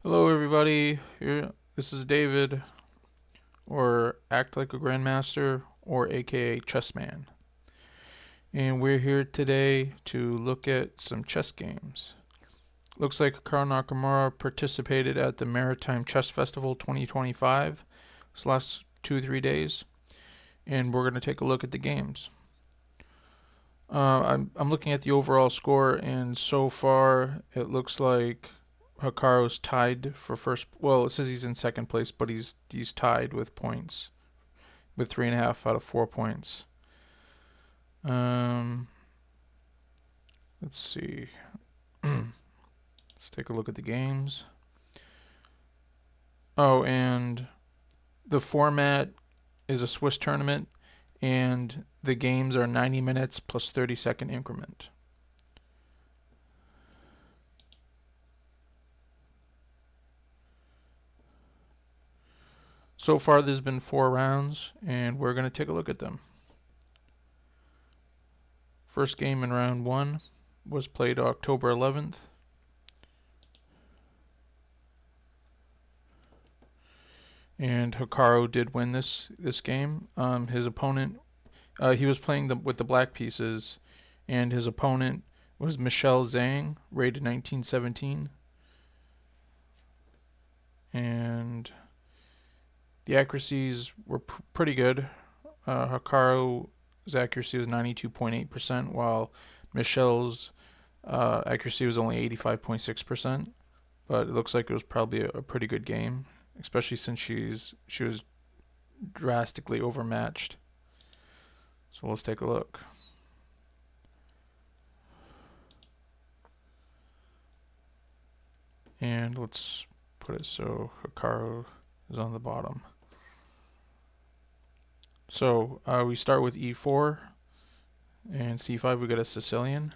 Hello, everybody. This is David, or Act Like a Grandmaster, or AKA Chessman. And we're here today to look at some chess games. Looks like Hikaru Nakamura participated at the Maritime Chess Festival 2025 this last 2 or 3 days, and we're going to take a look at the games. I'm looking at the overall score, and so far it looks like Hikaru's tied for first. Well, it says he's in second place, but he's tied with points, with 3.5 out of 4 points. Um, let's see. Let's take a look at the games. Oh, and the format is a Swiss tournament, and the games are 90 minutes plus 30-second increment. So far, there's been 4 rounds, and we're going to take a look at them. First game in round 1 was played October 11th. And Hikaru did win this game. His opponent, he was playing with the black pieces, and his opponent was Michelle Zhang, rated 1917. And the accuracies were pretty good. Hikaru's accuracy was 92.8%, while Michelle's accuracy was only 85.6%. But it looks like it was probably a pretty good game, especially since she was drastically overmatched. So let's take a look. And let's put it so Hikaru is on the bottom. So we start with e4, and c5 we get a Sicilian.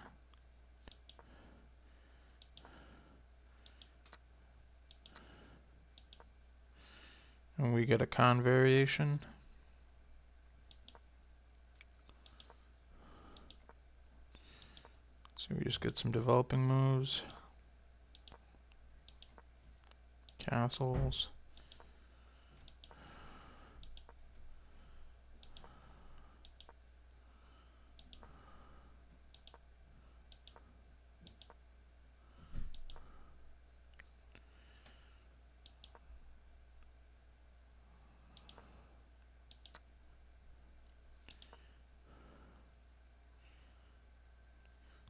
And we get a Khan variation. So we just get some developing moves. Castles.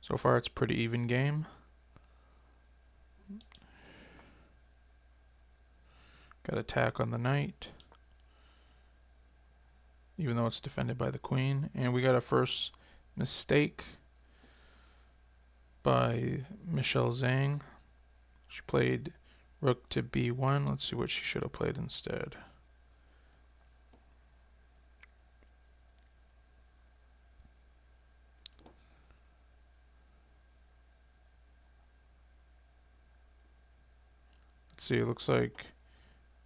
So far it's a pretty even game. Got attack on the knight, even though it's defended by the queen. And we got a first mistake by Michelle Zhang. She played rook to b1. Let's see what she should have played instead. Let's see, it looks like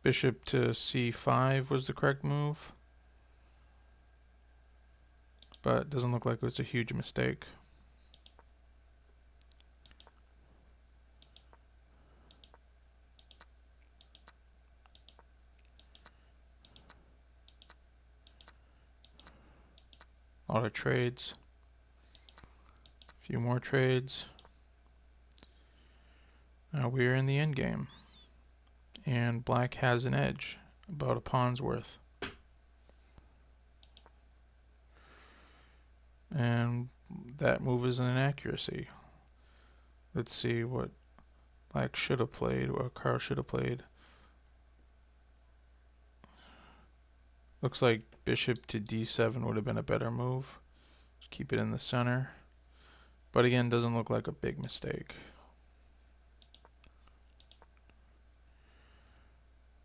bishop to c5 was the correct move, but it doesn't look like it was a huge mistake. A lot of trades. A few more trades. Now we're in the end game, and black has an edge, about a pawn's worth. And that move is an inaccuracy. Let's see what black should have played, or Hikaru should have played. Looks like bishop to d7 would have been a better move. Just keep it in the center. But again, doesn't look like a big mistake.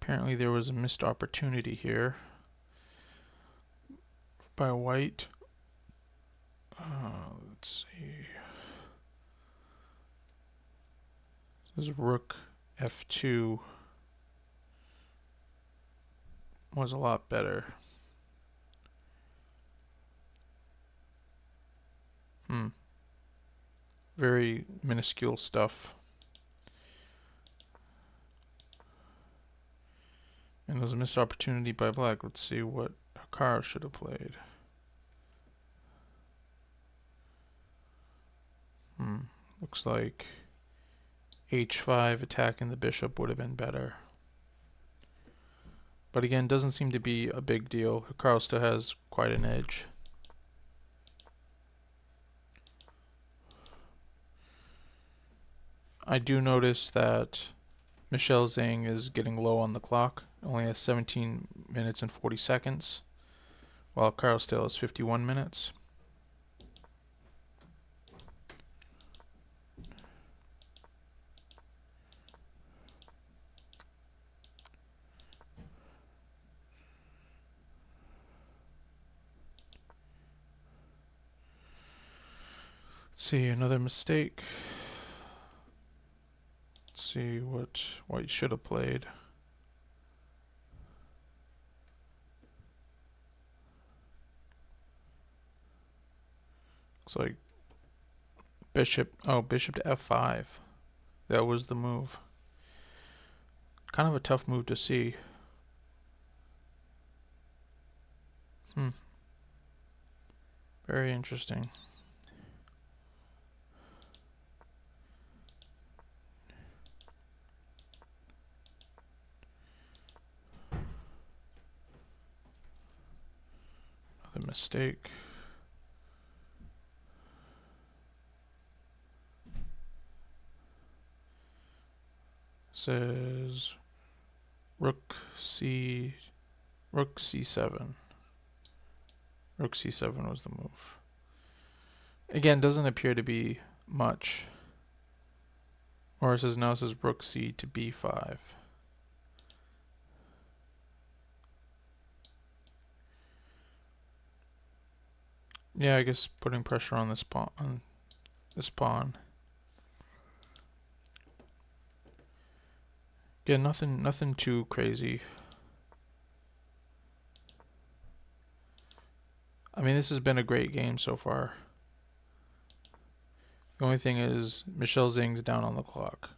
Apparently there was a missed opportunity here by white. Let's see. This is rook f2 was a lot better. Very minuscule stuff. And there's a missed opportunity by black. Let's see what Hikaru should have played. Looks like h5 attacking the bishop would have been better. But again, doesn't seem to be a big deal. Hikaru still has quite an edge. I do notice that Michelle Zhang is getting low on the clock. Only has 17 minutes and 40 seconds, while Hikaru still has 51 minutes. Let's see, another mistake. Let's see what White should have played. Looks like bishop to f5. That was the move. Kind of a tough move to see. Very interesting. Another mistake. Says rook c7. Rook c7 was the move. Again, doesn't appear to be much. Or it says now it says rook c to b5. Yeah, I guess putting pressure on this pawn. Yeah, nothing too crazy. I mean, this has been a great game so far. The only thing is Michelle Zhang's down on the clock.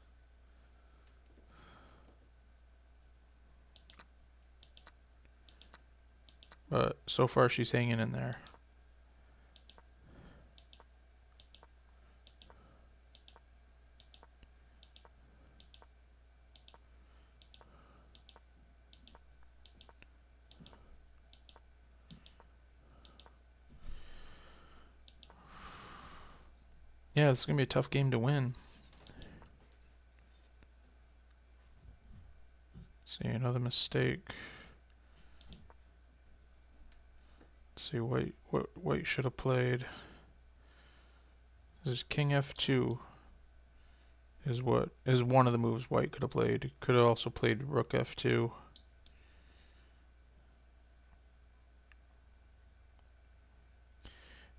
But so far she's hanging in there. Yeah, this is going to be a tough game to win. See, another mistake. Let's see, what White should have played. This is king f2 is one of the moves White could have played. Could have also played rook f2.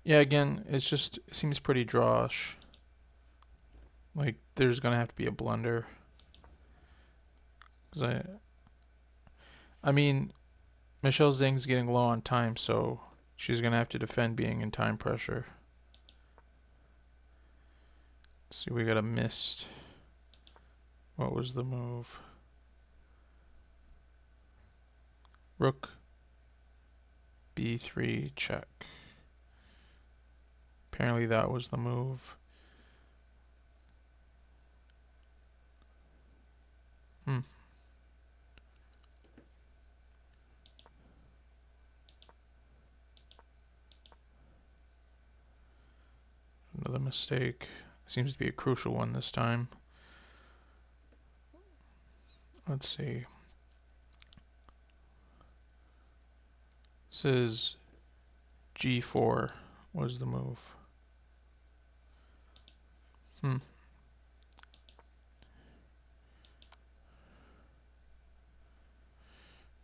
Yeah, again, it seems pretty drawish. Like there's gonna have to be a blunder. Cause I mean, Michelle Zhang's getting low on time, so she's gonna have to defend being in time pressure. Let's see, we got a missed. What was the move? Rook b3 check. Apparently that was the move. Another mistake. Seems to be a crucial one this time. Let's see. This is g4 was the move.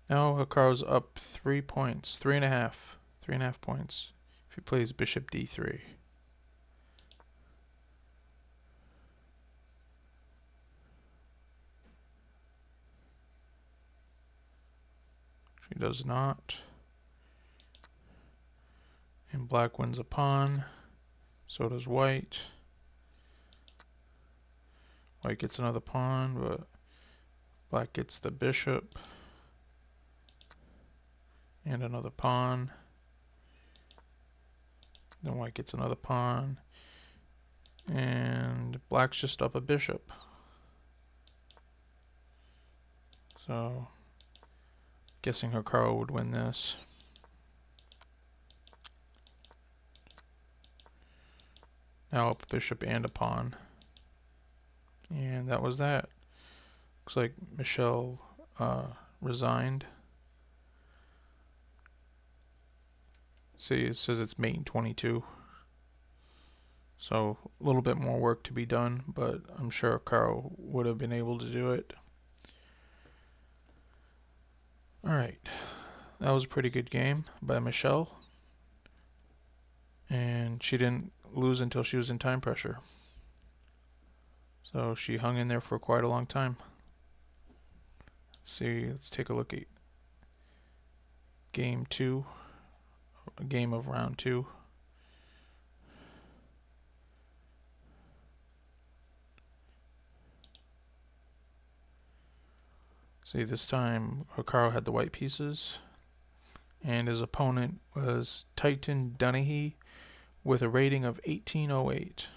Now Hikaru's up 3 points. 3.5. 3.5 points. If he plays bishop d3. She does not. And black wins a pawn. So does white. White gets another pawn, but black gets the bishop. And another pawn. Then white gets another pawn. And black's just up a bishop. So, guessing Hikaru would win this. Now up a bishop and a pawn. And that was that. Looks like Michelle resigned. See, it says it's mate in 22. So a little bit more work to be done, but I'm sure Hikaru would have been able to do it. Alright, that was a pretty good game by Michelle. And she didn't lose until she was in time pressure. So she hung in there for quite a long time. Let's see, let's take a look at game 2, a game of round 2. See, this time Hikaru had the white pieces, and his opponent was Titan Dunahee with a rating of 1808.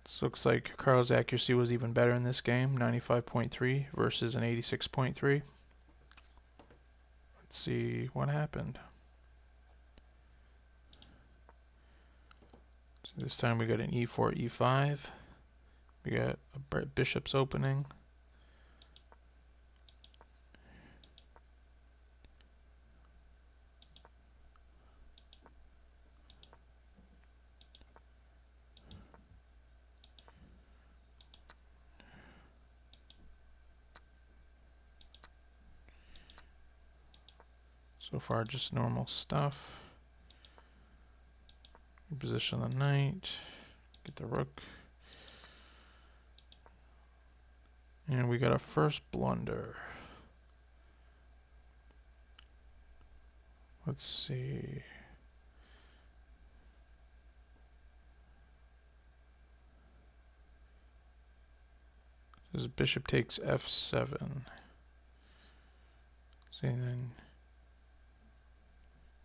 This looks like Hikaru's accuracy was even better in this game, 95.3 versus an 86.3. Let's see what happened. So this time we got an e4, e5. We got a bishop's opening. So far, just normal stuff. Position the knight, get the rook. And we got a first blunder. Let's see. This bishop takes f7. See, then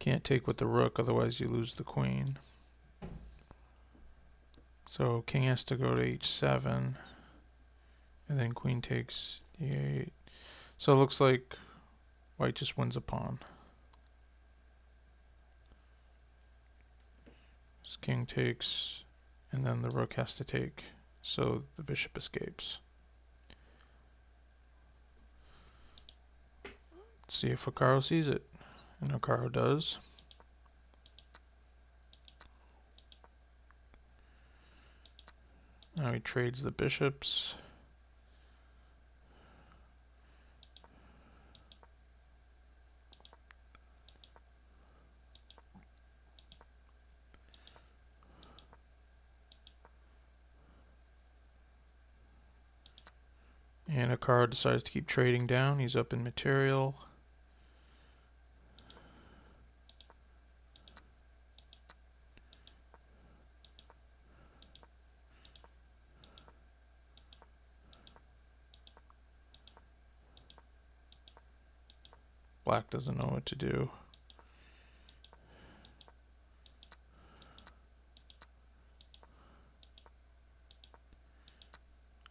can't take with the rook, otherwise you lose the queen. So king has to go to h7, and then queen takes d8. So it looks like white just wins a pawn. This king takes, and then the rook has to take, so the bishop escapes. Let's see if Hikaru sees it, and Hikaru does. Now he trades the bishops. And Hikaru decides to keep trading down. He's up in material. Black doesn't know what to do.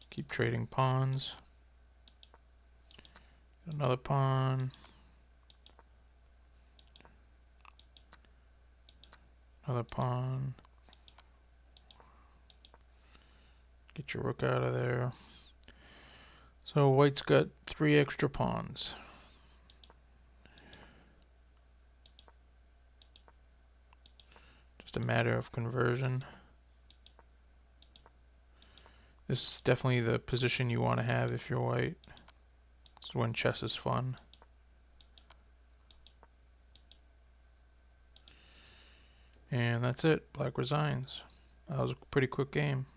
Keep trading pawns. Another pawn. Another pawn. Get your rook out of there. So white's got 3 extra pawns. Just a matter of conversion. This is definitely the position you want to have if you're white. This is when chess is fun. And that's it. Black resigns. That was a pretty quick game.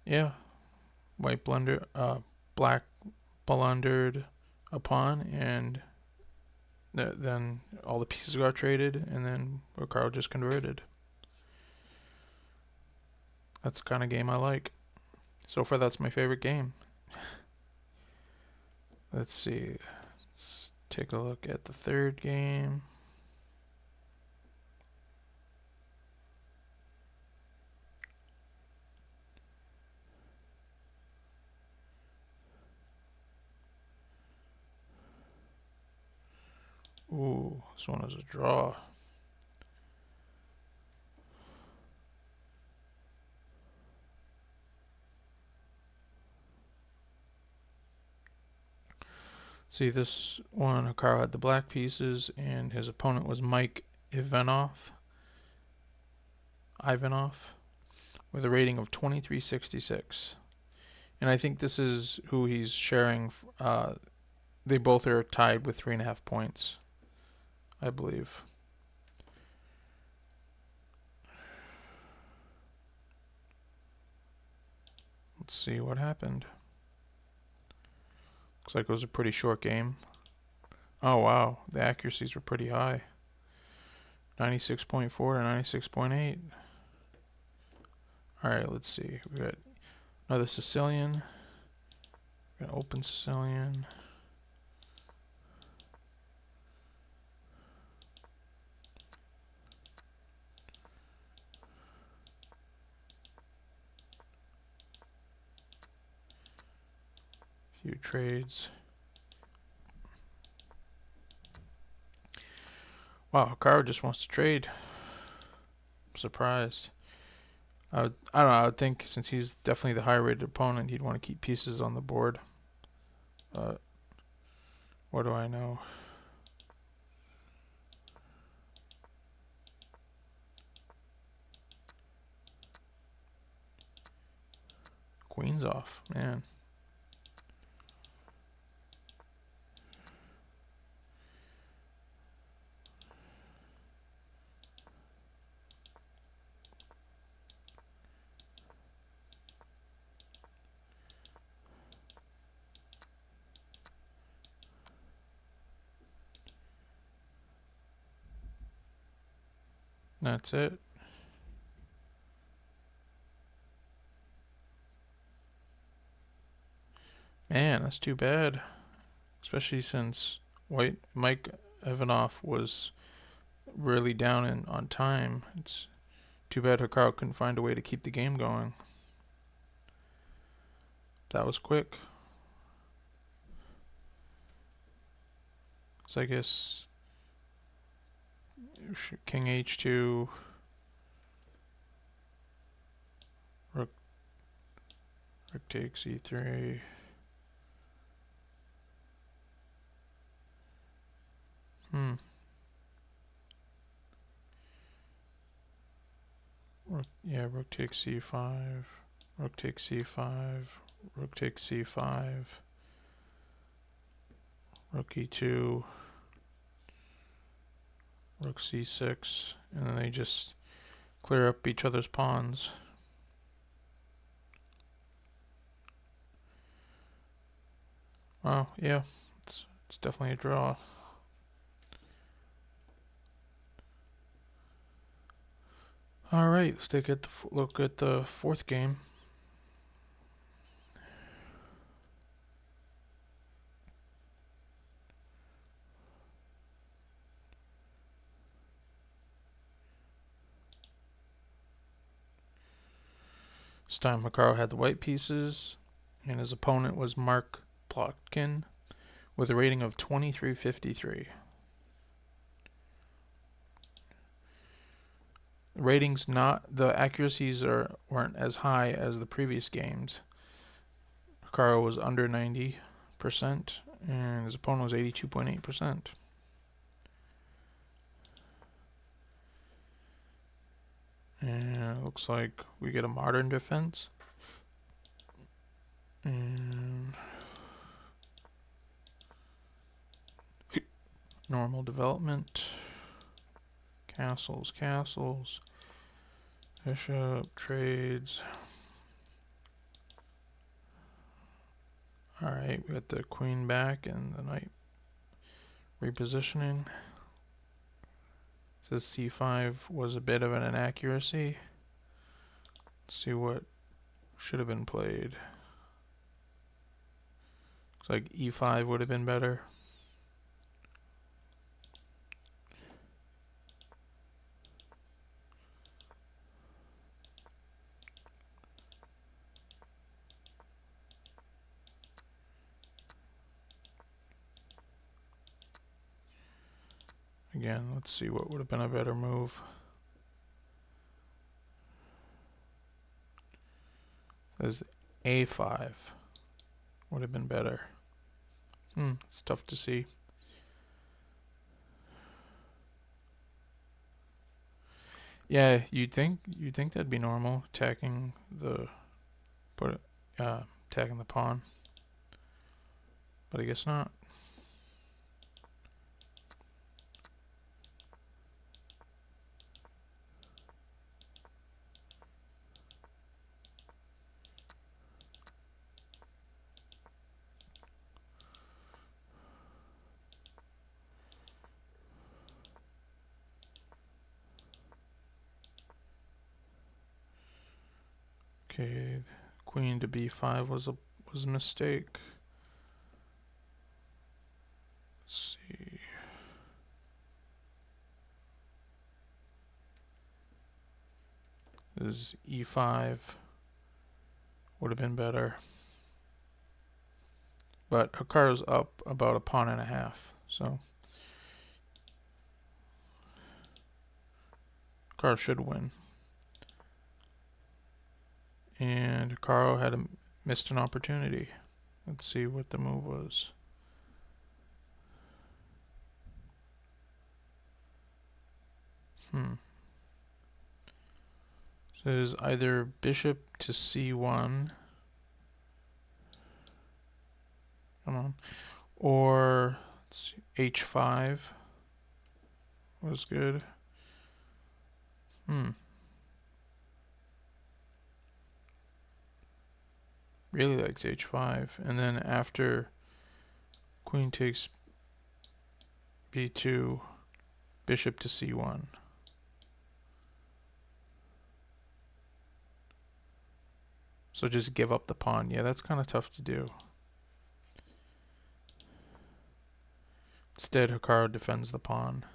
Yeah. Black blundered a pawn, and then all the pieces got traded, and then Hikaru just converted. That's the kind of game I like. So far, that's my favorite game. Let's see. Let's take a look at the third game. Ooh, this one is a draw. See, this one, Hikaru had the black pieces, and his opponent was Mike Ivanov, with a rating of 2366. And I think this is who he's sharing. They both are tied with 3.5 points, I believe. Let's see what happened. Looks like it was a pretty short game. Oh, wow. The accuracies were pretty high. 96.4 to 96.8. Alright, let's see. We got another Sicilian. We got an open Sicilian. Few trades. Wow, Hikaru just wants to trade. I'm surprised. I don't know. I would think since he's definitely the higher rated opponent, he'd want to keep pieces on the board. What do I know? Queen's off, man. That's it. Man, that's too bad. Especially since Mike Ivanov was really down on time. It's too bad Hikaru couldn't find a way to keep the game going. That was quick. So I guess King H2, Rook takes E3. Rook takes C5, Rook takes C5, Rook takes C5, Rook E2, Rook C6, and then they just clear up each other's pawns. Oh, yeah, it's definitely a draw. All right, let's take a look at the fourth game. This time Hikaru had the white pieces, and his opponent was Mark Plotkin with a rating of 2353. The accuracies weren't as high as the previous games. Hikaru was under 90%, and his opponent was 82.8%. And it looks like we get a modern defense. And normal development. Castles. Bishop, trades. Alright, we got the queen back and the knight repositioning. It says C5 was a bit of an inaccuracy. Let's see what should have been played. Looks like e5 would have been better. Again, let's see what would have been a better move. There's a5 would have been better. It's tough to see. Yeah, you'd think that'd be normal, attacking the attacking the pawn, but I guess not. Okay, queen to b5 was a mistake. Let's see. This is e5 would have been better, but Hikaru's up about a pawn and a half, so Hikaru should win. And Hikaru had missed an opportunity. Let's see what the move was. So it is either bishop to c1. Come on. Or let's see, h5 was good. Really likes h5. And then after queen takes b2, bishop to c1. So just give up the pawn. Yeah, that's kind of tough to do. Instead, Hikaru defends the pawn.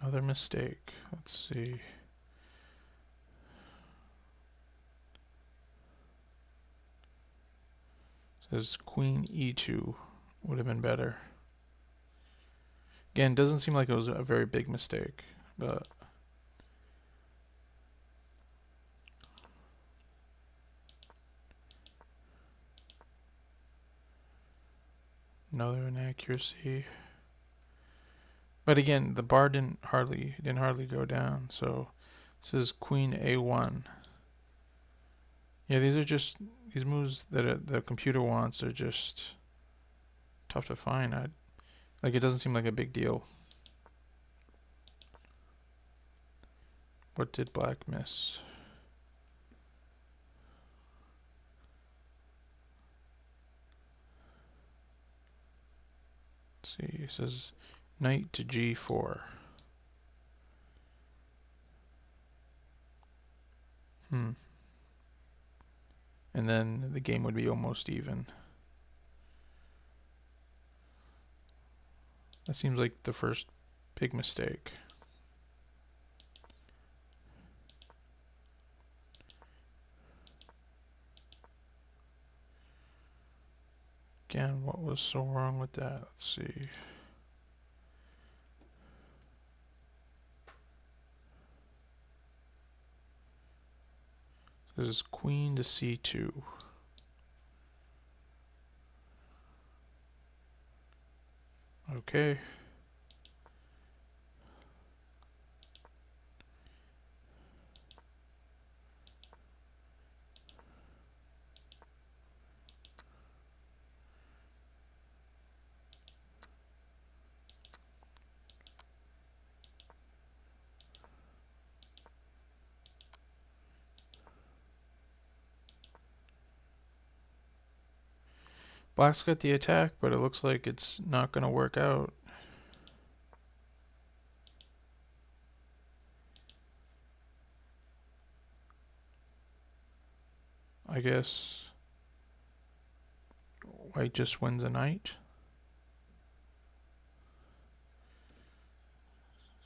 Another mistake. Let's see. It says queen e2 would have been better. Again, doesn't seem like it was a very big mistake, but another inaccuracy. But again, the bar didn't hardly go down. So this is queen a1. Yeah, these are just these moves that the computer wants are just tough to find. Like, it doesn't seem like a big deal. What did black miss? Let's see. It says knight to g4. And then the game would be almost even. That seems like the first big mistake. Again, what was so wrong with that? Let's see. This is queen to c2. Okay. Black's got the attack, but it looks like it's not going to work out. I guess white just wins a knight.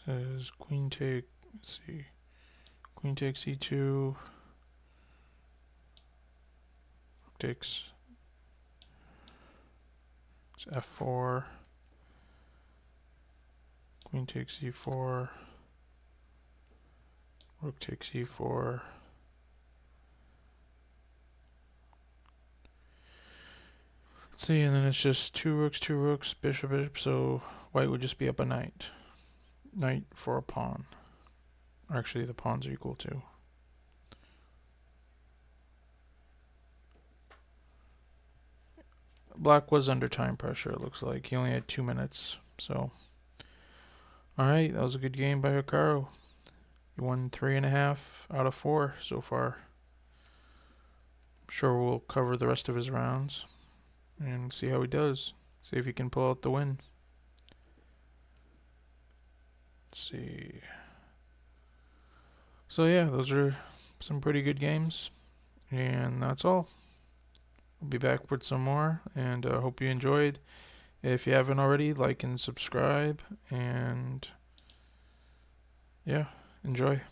Says queen take, let's see, queen takes e2, rook takes f4, queen takes e4, rook takes e4. Let's see, and then it's just two rooks, bishop, bishop, so white would just be up a knight. Knight for a pawn. Actually, the pawns are equal to. Black was under time pressure, it looks like. He only had 2 minutes, so. Alright, that was a good game by Hikaru. He won 3.5 out of 4 so far. I'm sure we'll cover the rest of his rounds and see how he does. See if he can pull out the win. Let's see. So yeah, those are some pretty good games. And that's all. We'll be back with some more, and I hope you enjoyed. If you haven't already, like and subscribe, and yeah, enjoy.